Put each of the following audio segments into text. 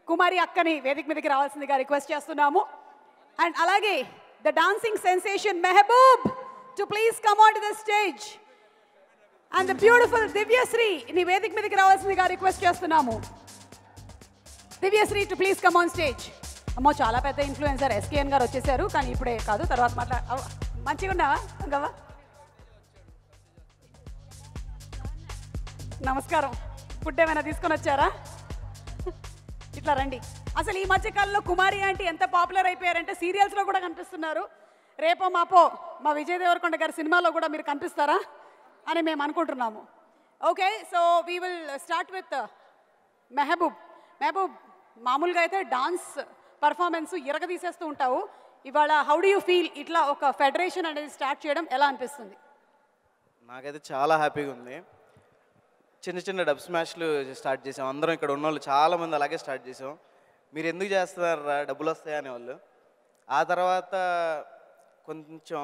కుమారి అక్కని వేదిక మీదకి రావాల్సిందిగా రిక్వెస్ట్ చేస్తున్నాము. అండ్ అలాగే the dancing sensation Mehaboob to please come on to the stage. And the beautiful Divyasri ని వేదిక మీదకి రావాల్సిందిగా రిక్వెస్ట్ చేస్తున్నాము. Divyasri to please come on stage. అమ్మో చాలా పెద్ద ఇన్ఫ్లుయెన్సర్ ఎస్కేఎన్ గారు వచ్చేసారు, కానీ ఇప్పుడే కాదు, తర్వాత మంచిగా ఉన్నావా గవ్వా? నమస్కారం. ఫుడ్ ఏమైనా తీసుకొని వచ్చారా? ఇట్లా రండి. అసలు ఈ మధ్య కాలంలో కుమారి ఆంటీ ఎంత పాపులర్ అయిపోయారంటే సీరియల్స్లో కూడా కనిపిస్తున్నారు. రేపో మాపో మా విజయ్ దేవరకొండ గారి సినిమాలో కూడా మీరు కనిపిస్తారా అని మేము అనుకుంటున్నాము. Okay, so we will start with Mehboob. Mehboob, మామూలుగా అయితే డాన్స్ పర్ఫార్మెన్స్ ఇరగదీసేస్తూ ఉంటావు. ఇవాళ హౌ డు యూ ఫీల్ ఇట్లా ఒక ఫెడరేషన్ అనేది స్టార్ట్ చేయడం ఎలా అనిపిస్తుంది? నాకైతే చాలా హ్యాపీగా ఉంది. చిన్న చిన్న డబ్ స్మాష్లు స్టార్ట్ చేసాం. అందరం ఇక్కడ ఉన్న వాళ్ళు చాలామంది అలాగే స్టార్ట్ చేసాం. మీరు ఎందుకు చేస్తున్నారా, డబ్బులు వస్తాయి అనేవాళ్ళు. ఆ తర్వాత కొంచెం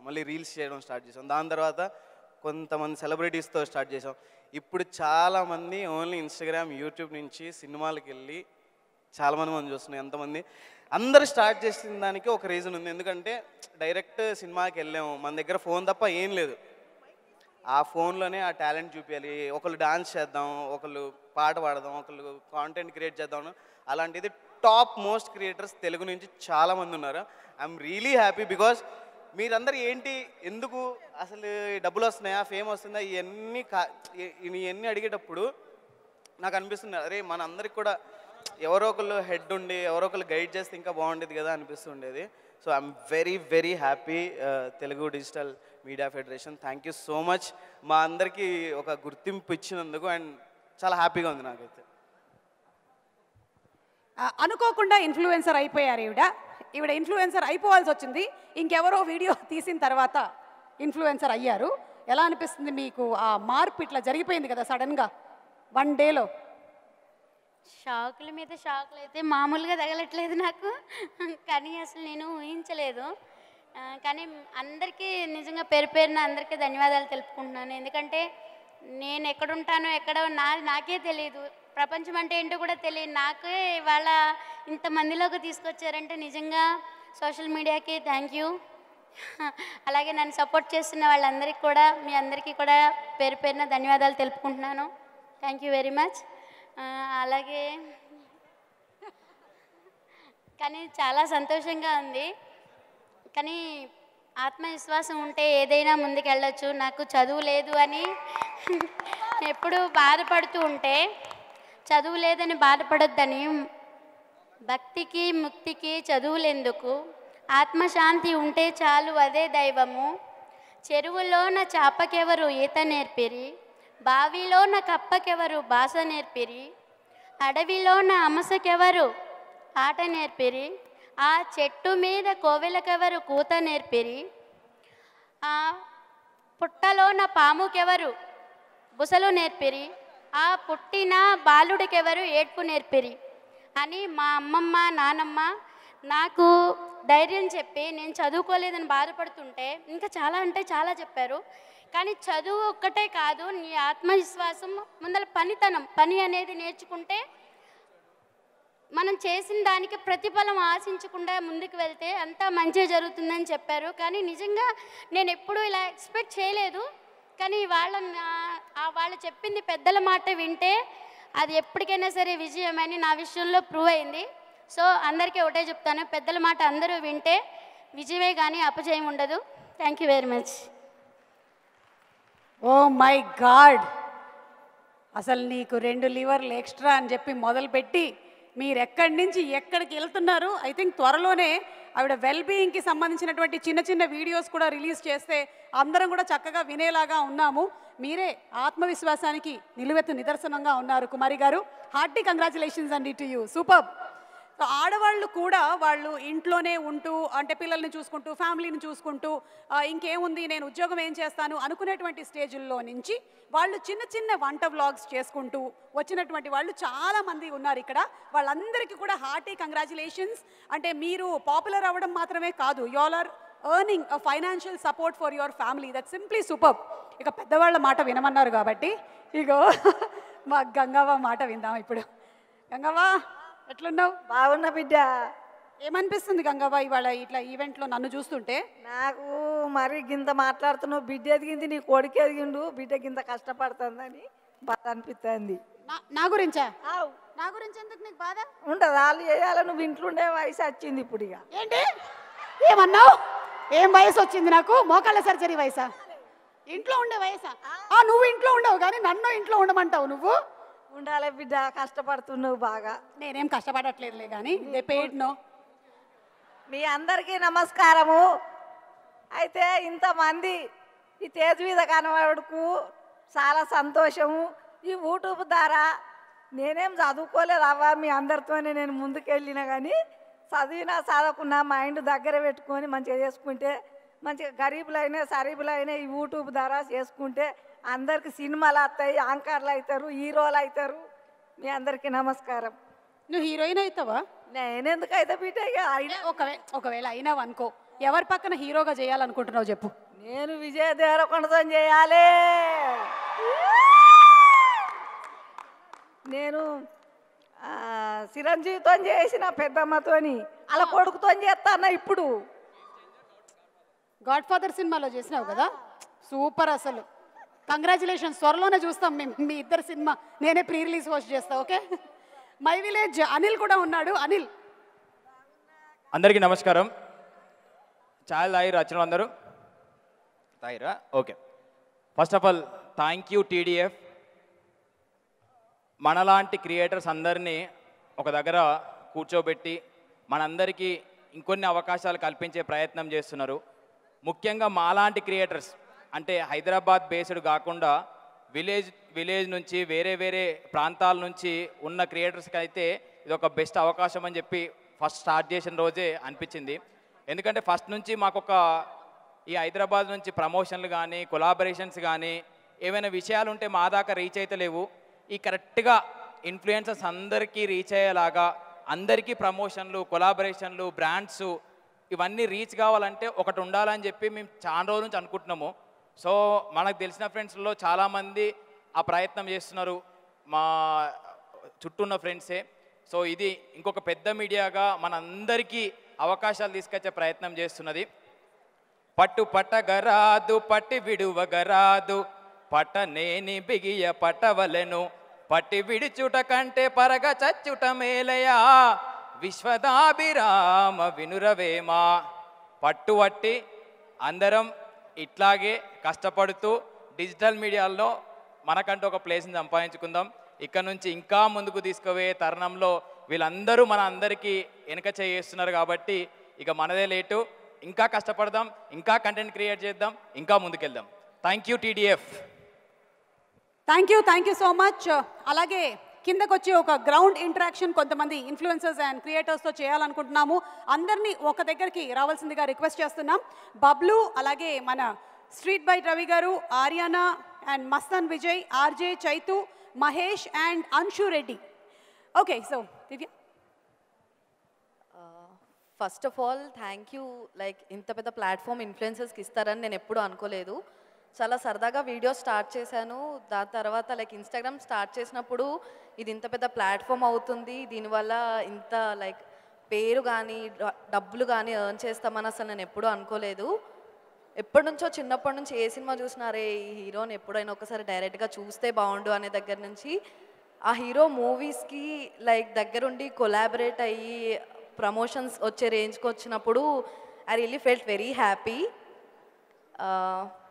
మళ్ళీ రీల్స్ చేయడం స్టార్ట్ చేసాం. దాని తర్వాత కొంతమంది సెలబ్రిటీస్తో స్టార్ట్ చేసాం. ఇప్పుడు చాలామంది ఓన్లీ ఇన్స్టాగ్రామ్, యూట్యూబ్ నుంచి సినిమాలకు వెళ్ళి చాలామంది చూస్తున్నాం. ఎంతమంది అందరూ స్టార్ట్ చేసిన దానికి ఒక రీజన్ ఉంది. ఎందుకంటే డైరెక్ట్ సినిమాకి వెళ్ళాము, మన దగ్గర ఫోన్ తప్ప ఏం లేదు. ఆ ఫోన్లోనే ఆ టాలెంట్ చూపించాలి. ఒకళ్ళు డాన్స్ చేద్దాం, ఒకళ్ళు పాట పాడదాం, ఒకళ్ళు కాంటెంట్ క్రియేట్ చేద్దాం. అలాంటిది టాప్ మోస్ట్ క్రియేటర్స్ తెలుగు నుంచి చాలామంది ఉన్నారు. ఐఎమ్ రియలీ హ్యాపీ బికాజ్ మీరందరూ ఏంటి, ఎందుకు అసలు డబ్బులు వస్తున్నాయా, ఫేమ్ వస్తుందా, ఇవన్నీ అడిగేటప్పుడు నాకు అనిపిస్తుంది, అరే మన అందరికి కూడా ఎవరో ఒకళ్ళు హెడ్ ఉండి ఎవరో ఒకళ్ళు గైడ్ చేస్తే ఇంకా బాగుండేది కదా అనిపిస్తుండేది. So I'm very very happy. Telugu digital media federation, thank you so much. మా అందరికీ ఒక గుర్తింపు ఇచ్చినందుకు అండ్ చాలా హ్యాపీగా ఉంది నాకైతే. అనుకోకుండా ఇన్ఫ్లుయెన్సర్ అయిపోయారు ఈవిడ ఇన్ఫ్లుయెన్సర్ అయిపోవాల్సి వచ్చింది. ఇంకెవరో వీడియో తీసిన తర్వాత ఇన్ఫ్లుయెన్సర్ అయ్యారు. ఎలా అనిపిస్తుంది మీకు ఆ మార్పు ఇట్లా జరిగిపోయింది కదా సడన్గా 1 డేలో? షాకుల మీద షాకులు అయితే మామూలుగా తగలట్లేదు నాకు, కానీ అసలు నేను ఊహించలేదు. కానీ అందరికీ నిజంగా పేరున అందరికీ ధన్యవాదాలు తెలుపుకుంటున్నాను. ఎందుకంటే నేను ఎక్కడుంటానో నాకే తెలియదు, ప్రపంచం అంటే ఏంటో కూడా తెలియదు. నాకే ఇవాళ ఇంతమందిలోకి తీసుకొచ్చారంటే నిజంగా సోషల్ మీడియాకి థ్యాంక్ యూ. అలాగే నన్ను సపోర్ట్ చేస్తున్న వాళ్ళందరికీ కూడా, మీ అందరికీ కూడా పేరున ధన్యవాదాలు తెలుపుకుంటున్నాను. Thank you very much. అలాగే కానీ చాలా సంతోషంగా ఉంది. కానీ ఆత్మవిశ్వాసం ఉంటే ఏదైనా ముందుకెళ్ళొచ్చు. నాకు చదువు లేదు అని ఎప్పుడు బాధపడుతూ ఉంటే, చదువు లేదని బాధపడొద్దని, భక్తికి ముక్తికి చదువులెందుకు, ఆత్మశాంతి ఉంటే చాలు అదే దైవము, చెరువులోన చాపకెవరు ఈత నేర్పిరి, బావిలోన కప్పకెవరు భాష నేర్పిరి, అడవిలోన అమసకెవరు ఆట నేర్పిరి, ఆ చెట్టు మీద కోవెలకెవరు కూత నేర్పిరి, ఆ పుట్టలోన పాముకెవరు బుసలు నేర్పిరి, ఆ పుట్టిన బాలుడికెవరు ఏడ్పు నేర్పిరి అని మా అమ్మమ్మ నానమ్మ నాకు ధైర్యం చెప్పి, నేను చదువుకోలేదని బాధపడుతుంటే ఇంకా చాలా అంటే చాలా చెప్పారు. కానీ చదువు ఒక్కటే కాదు, నీ ఆత్మవిశ్వాసం ముందర పని అనేది నేర్చుకుంటే మనం చేసిన దానికి ప్రతిఫలం ఆశించకుండా ముందుకు వెళ్తే అంతా మంచి జరుగుతుందని చెప్పారు. కానీ నిజంగా నేను ఎప్పుడూ ఇలా ఎక్స్పెక్ట్ చేయలేదు. కానీ వాళ్ళు చెప్పింది పెద్దల మాట వింటే అది ఎప్పటికైనా సరే విజయమని నా విషయంలో ప్రూవ్ అయింది. సో అందరికీ ఒకటే చెప్తాను, పెద్దల మాట అందరూ వింటే విజయమే కానీ అపజయం ఉండదు. Thank you very much. Oh my god, అసలు నీకు 2 లివర్లు ఎక్స్ట్రా అని చెప్పి మొదలుపెట్టి మీరు ఎక్కడి నుంచి ఎక్కడికి వెళ్తున్నారు. ఐ థింక్ త్వరలోనే ఆవిడ వెల్బీయింగ్కి సంబంధించినటువంటి చిన్న చిన్న వీడియోస్ కూడా రిలీజ్ చేస్తే అందరం కూడా చక్కగా వినేలాగా ఉన్నాము. మీరే ఆత్మవిశ్వాసానికి నిలువెత్తు నిదర్శనంగా ఉన్నారు కుమారి గారు. హార్టీ కంగ్రాచులేషన్స్ అండి టు యూ. సూపర్. సో ఆడవాళ్ళు కూడా వాళ్ళు ఇంట్లోనే ఉంటూ, అంటే పిల్లల్ని చూసుకుంటూ, ఫ్యామిలీని చూసుకుంటూ, ఇంకేముంది నేను ఉద్యోగం ఏం చేస్తాను అనుకునేటువంటి స్టేజ్ల్లో నుంచి వాళ్ళు చిన్న చిన్న వంట వ్లాగ్స్ చేసుకుంటూ వచ్చినటువంటి వాళ్ళు చాలామంది ఉన్నారు ఇక్కడ. వాళ్ళందరికీ కూడా హార్టీ కంగ్రాచులేషన్స్. అంటే మీరు పాపులర్ అవ్వడం మాత్రమే కాదు, you all are earning a financial support for your family. That simply super. ఇక పెద్దవాళ్ళ మాట వినమన్నారు కాబట్టి ఇగో మా గంగవ్వ మాట విందాం ఇప్పుడు. గంగవ్వ ఎట్లున్నావు? బాగున్న బిడ్డ. ఏమనిపిస్తుంది గంగవ్వ ఇవాళ ఇట్లా ఈవెంట్లో నన్ను చూస్తుంటే? నాకు మరి గింత మాట్లాడుతున్నావు, బిడ్డ ఎదిగింది, నీ కొడుకు ఎదిగిండు, బిడ్డ గింత కష్టపడుతుందని బాధ అనిపిస్తుంది. నా గురించా? ఆవు నా గురించి ఎందుకు నీకు బాధ? ఉండదు, వాళ్ళు చేయాలి, నువ్వు ఇంట్లోండే వయసు వచ్చింది ఇప్పుడు. ఇక ఏంటి ఏమన్నావు? ఏం వయసు వచ్చింది నాకు? మోకాళ్ళ సర్జరీ వయసా? ఇంట్లో ఉండే వయసా? నువ్వు ఇంట్లో ఉండవు కానీ నన్ను ఇంట్లో ఉండమంటావు నువ్వు? ఉండాలి బిడ్డ, కష్టపడుతున్నావు బాగా. నేనేం కష్టపడట్లేదులే కానీ దే పెయిడ్ నో. మీ అందరికీ నమస్కారము. అయితే ఇంతమంది ఈ తేజ్ మీద కనబడుకు చాలా సంతోషము. ఈ యూట్యూబ్ ద్వారా నేనేం చదువుకోలేదు అవ్వ, మీ అందరితోనే నేను ముందుకెళ్ళినా కానీ చదివినా చదవకున్నా మైండ్ దగ్గర పెట్టుకొని మంచిగా చేసుకుంటే మంచిగా గరీబులైనా సరీబులైనా ఈ యూట్యూబ్ ద్వారా చేసుకుంటే అందరికి సినిమాలు వస్తాయి, యాంకర్లు అవుతారు, హీరోలు అవుతారు. మీ అందరికీ నమస్కారం. నువ్వు హీరోయిన్ అవుతావా? నేనెందుకు అయితే బిడ్డ? ఒకవేళ అయినావు అనుకో, ఎవరి పక్కన హీరోగా చేయాలనుకుంటున్నావు చెప్పు? నేను విజయ్ దేవరకొండతో చేయాలి. నేను చిరంజీవితో చేసిన పెద్దమ్మతోని, అలా కొడుకుతో చేస్తాను ఇప్పుడు. గాడ్ ఫాదర్ సినిమాలో చేసినావు కదా, సూపర్ అసలు. కంగ్రాచులేషన్స్. త్వరలోనే చూస్తాం మేము మీ ఇద్దరు సినిమా. నేనే ప్రీ రిలీజ్ హోస్ట్ చేస్తా. ఓకే. మై విలేజ్ అనిల్ కూడా ఉన్నాడు. అనిల్, అందరికీ నమస్కారం. ఛాయ్ తాగిరా వచ్చిన అందరూ? తాగిరా? Okay. First of all thank you TDF. మనలాంటి క్రియేటర్స్ అందరినీ ఒక దగ్గర కూర్చోబెట్టి మనందరికీ ఇంకొన్ని అవకాశాలు కల్పించే ప్రయత్నం చేస్తున్నారు. ముఖ్యంగా మాలాంటి క్రియేటర్స్ అంటే హైదరాబాద్ బేస్డ్ కాకుండా విలేజ్ నుంచి వేరే వేరే ప్రాంతాల నుంచి ఉన్న క్రియేటర్స్కి అయితే ఇది ఒక బెస్ట్ అవకాశం అని చెప్పి ఫస్ట్ స్టార్ట్ చేసిన రోజే అనిపించింది. ఎందుకంటే ఫస్ట్ నుంచి మాకొక ఈ హైదరాబాద్ నుంచి ప్రమోషన్లు కానీ కొలాబరేషన్స్ కానీ ఏమైనా విషయాలు ఉంటే మా దాకా రీచ్ అయితే లేవు. ఈ కరెక్ట్గా ఇన్ఫ్లుయెన్సర్స్ అందరికీ రీచ్ అయ్యేలాగా అందరికీ ప్రమోషన్లు కొలాబరేషన్లు బ్రాండ్స్ ఇవన్నీ రీచ్ కావాలంటే ఒకటి ఉండాలని చెప్పి మేము చాలా రోజుల నుంచి అనుకుంటున్నాము. సో మనకు తెలిసిన ఫ్రెండ్స్లో చాలామంది ఆ ప్రయత్నం చేస్తున్నారు, మా చుట్టూ ఉన్న ఫ్రెండ్సే. సో ఇది ఇంకొక పెద్ద మీడియాగా మనందరికీ అవకాశాలు తీసుకొచ్చే ప్రయత్నం చేస్తున్నది. పట్టు పట్టగరాదు పట్టి విడువగరాదు పట్టనేని బిగియ పట్టవలెను పట్టి విడిచుట కంటే పరగ చచ్చుట మేలయా విశ్వదాభిరామ వినురవేమా. పట్టుబట్టి అందరం ఇట్లాగే కష్టపడుతూ డిజిటల్ మీడియాలో మనకంటూ ఒక ప్లేస్ని సంపాదించుకుందాం. ఇక్కడ నుంచి ఇంకా ముందుకు తీసుకుపోయే తరుణంలో వీళ్ళందరూ మన అందరికీ వెనక చేస్తున్నారు కాబట్టి ఇక మనదే లేటు. ఇంకా కష్టపడదాం, ఇంకా కంటెంట్ క్రియేట్ చేద్దాం, ఇంకా ముందుకెళ్దాం. Thank you TDF. Thank you so much. అలాగే కిందకు వచ్చి ఒక గ్రౌండ్ ఇంటరాక్షన్ కొంతమంది ఇన్ఫ్లుయెన్సర్స్ అండ్ క్రియేటర్స్తో చేయాలనుకుంటున్నాము. అందరినీ ఒక దగ్గరికి రావాల్సిందిగా రిక్వెస్ట్ చేస్తున్నాం. బబ్లు, అలాగే మన స్ట్రీట్ బైట్ రవి గారు, Ariyana and Mastan Vijay, RJ Chaitu, Mahesh and Anshu Reddy. Okay, so Divya. First of all thank you. Like ఇంత పెద్ద ప్లాట్ఫామ్ ఇన్ఫ్లుయెన్సర్స్కి ఇస్తారని నేను ఎప్పుడూ అనుకోలేదు. చాలా సరదాగా వీడియో స్టార్ట్ చేశాను. దాని తర్వాత లైక్ ఇన్స్టాగ్రామ్ స్టార్ట్ చేసినప్పుడు ఇది ఇంత పెద్ద ప్లాట్ఫామ్ అవుతుంది, దీనివల్ల ఇంత లైక్ పేరు కానీ డబ్బులు కానీ ఎర్న్ చేస్తామని అసలు నేను ఎప్పుడూ అనుకోలేదు. ఎప్పటి నుంచో చిన్నప్పటి నుంచి ఏ సినిమా చూసినారే ఈ హీరోని ఎప్పుడైనా ఒకసారి డైరెక్ట్గా చూస్తే బాగుండు అనే దగ్గర నుంచి ఆ హీరో మూవీస్కి లైక్ దగ్గరుండి కొలాబరేట్ అయ్యి ప్రమోషన్స్ వచ్చే రేంజ్కి వచ్చినప్పుడు I really felt very happy.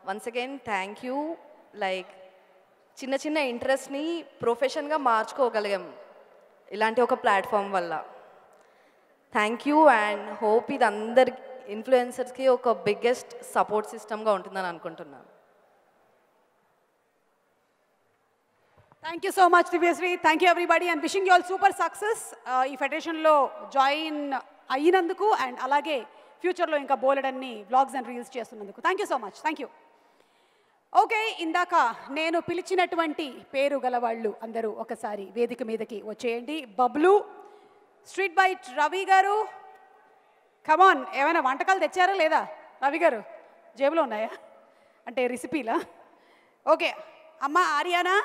Once again thank you. Like చిన్న చిన్న ఇంట్రెస్ట్ని ప్రొఫెషన్గా మార్చుకోగలిగాం ఇలాంటి ఒక ప్లాట్ఫామ్ వల్ల. థ్యాంక్ యూ అండ్ హోప్ ఇది అందరి ఇన్ఫ్లుయెన్సర్స్కి ఒక బిగ్గెస్ట్ సపోర్ట్ సిస్టమ్గా ఉంటుందని అనుకుంటున్నాను. Thank you so much Divyasri. Thank you everybody and wishing you all super success ఈ ఫెడరేషన్లో జాయిన్ అయినందుకు అండ్ అలాగే ఫ్యూచర్లో ఇంకా బోలెడన్ని వ్లాగ్స్ అండ్ రీల్స్ చేస్తున్నందుకు. Thank you so much. Thank you. Okay, ఇందాక నేను పిలిచినటువంటి పేరు గలవాళ్ళు అందరూ ఒకసారి వేదిక మీదకి వచ్చేయండి. బబ్లు, స్ట్రీట్ బైట్ రవి గారు, కమాన్. ఏమైనా వంటకాలు తెచ్చారా లేదా రవి గారు? జేబులో ఉన్నాయా అంటే రెసిపీలా? ఓకే. అమ్మ ఆర్యానా,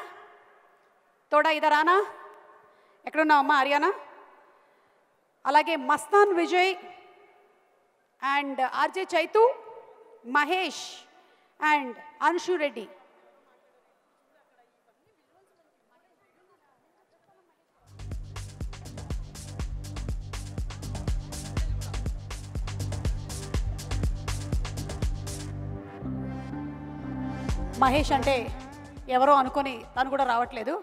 తోడా ఇదరానా, ఎక్కడున్నావమ్మా ఆర్యానా? అలాగే Mastan Vijay and RJ Chaitu, Mahesh and Anshu Reddy. Mahesh అంటే ఎవరో అనుకొని తను కూడా రావట్లేదు.